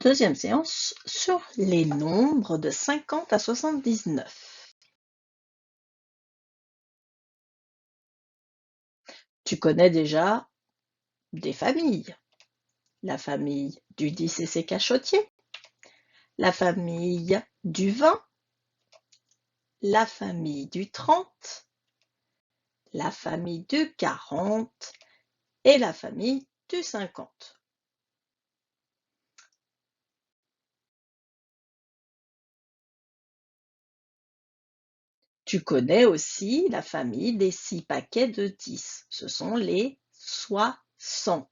Deuxième séance sur les nombres de 50 à 79. Tu connais déjà des familles. La famille du 10 et ses cachotiers, la famille du 20, la famille du 30, la famille du 40 et la famille du 50. Tu connais aussi la famille des 6 paquets de 10. Ce sont les 60.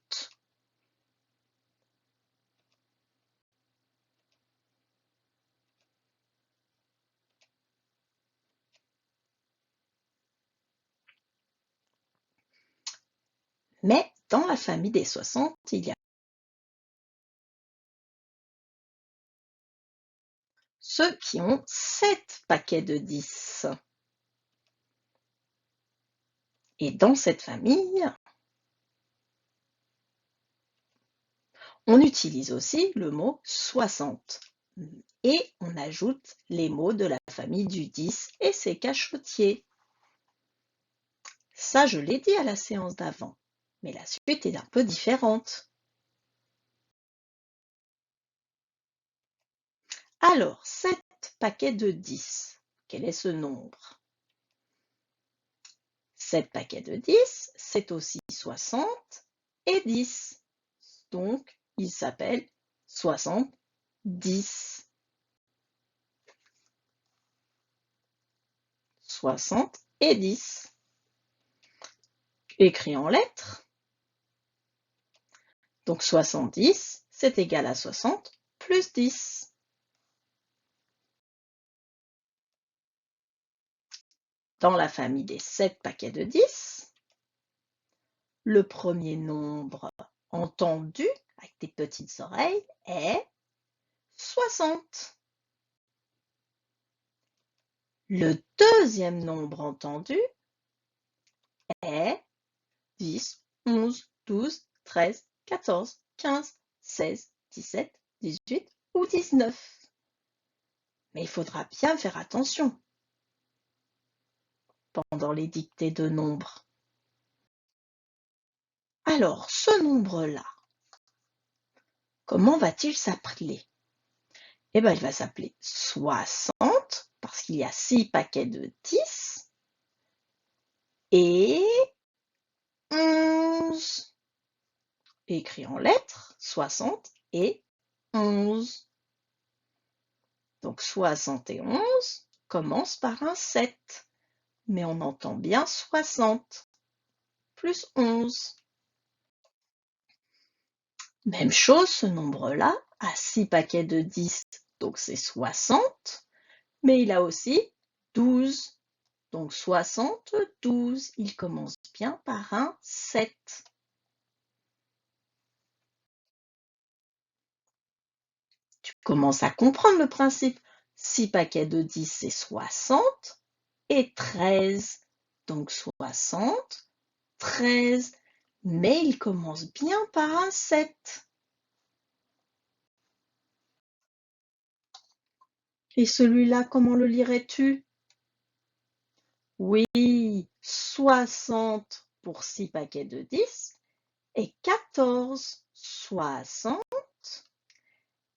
Mais dans la famille des 60, il y a ceux qui ont 7 paquets de 10. Et dans cette famille, on utilise aussi le mot 60 et on ajoute les mots de la famille du 10 et ses cachotiers. Ça, je l'ai dit à la séance d'avant, mais la suite est un peu différente. Alors, 7 paquets de 10, quel est ce nombre? 7 paquets de 10, c'est aussi 60 et 10. Donc, il s'appelle 70. 60 et 10. Écrit en lettres. Donc 70, c'est égal à 60 plus 10. Dans la famille des 7 paquets de 10, le premier nombre entendu avec des petites oreilles est 60. Le deuxième nombre entendu est 10, 11, 12, 13, 14, 15, 16, 17, 18 ou 19. Mais il faudra bien faire attention pendant les dictées de nombres. Alors, ce nombre-là, comment va-t-il s'appeler? Eh bien, il va s'appeler 60 parce qu'il y a 6 paquets de 10 et 11. Écrit en lettres, 60 et 11. Donc 71 commence par un 7, mais on entend bien 60 plus 11. Même chose, ce nombre-là a 6 paquets de 10, donc c'est 60, mais il a aussi 12, donc 72. Il commence bien par un 7. Tu commences à comprendre le principe. 6 paquets de 10, c'est 60 et 13, donc 60, 13, mais il commence bien par un 7. Et celui-là, comment le lirais-tu? Oui, 60 pour 6 paquets de 10 et 14. 60,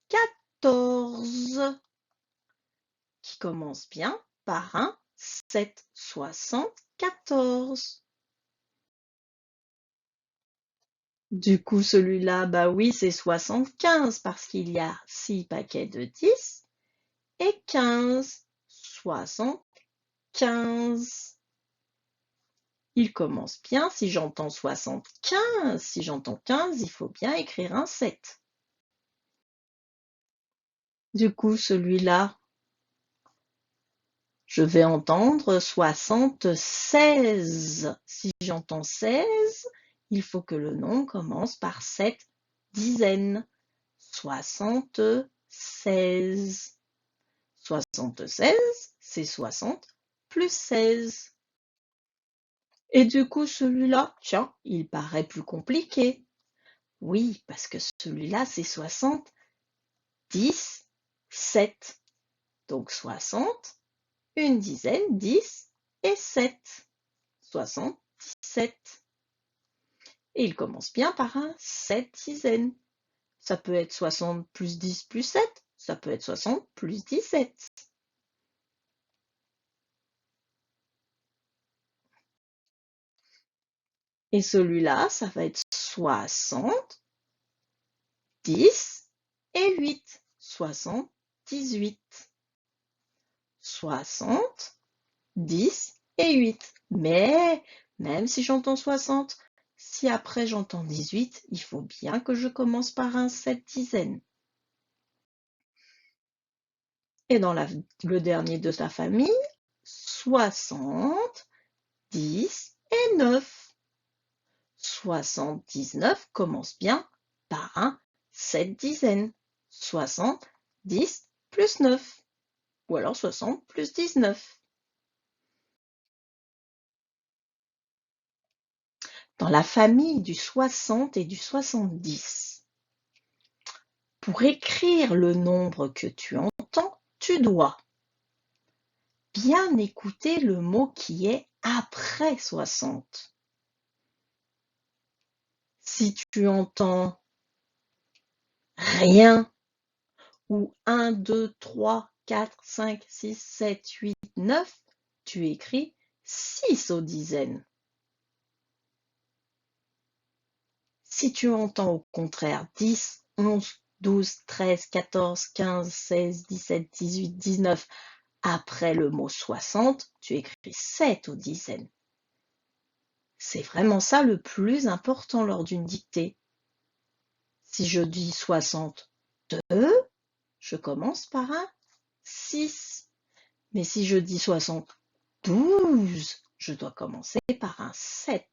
14, qui commence bien par un 7. 74. Du coup, celui-là, bah oui, c'est 75 parce qu'il y a 6 paquets de 10 et 15. 75. Il commence bien. Si j'entends 75, si j'entends 15, il faut bien écrire un 7. Du coup, celui-là, je vais entendre 76. Si j'entends 16, il faut que le nom commence par 7 dizaines. 76. 76, c'est 60 plus 16. Et du coup, celui-là, tiens, il paraît plus compliqué. Oui, parce que celui-là, c'est 60 10, 7. Donc 60, une dizaine, 10 et 7. 77. Et il commence bien par un 7 dizaines. Ça peut être 60 plus 10 plus 7. Ça peut être 60 plus 17. Et celui-là, ça va être 60, 10 et 8. 78. 60, 10 et 8. Mais même si j'entends 60, si après j'entends 18, il faut bien que je commence par un 7 dizaines. Et dans le dernier de sa famille, 60, 10 et 9. 79 commence bien par un 7 dizaines. 60, 10 plus 9. Ou alors 60 plus 19. Dans la famille du 60 et du 70, pour écrire le nombre que tu entends, tu dois bien écouter le mot qui est après 60. Si tu entends rien ou 1, 2, 3, 4, 5, 6, 7, 8, 9, tu écris 6 aux dizaines. Si tu entends au contraire 10, 11, 12, 13, 14, 15, 16, 17, 18, 19, après le mot 60, tu écris 7 aux dizaines. C'est vraiment ça le plus important lors d'une dictée. Si je dis 62, je commence par un 6. Mais si je dis 72, je dois commencer par un 7.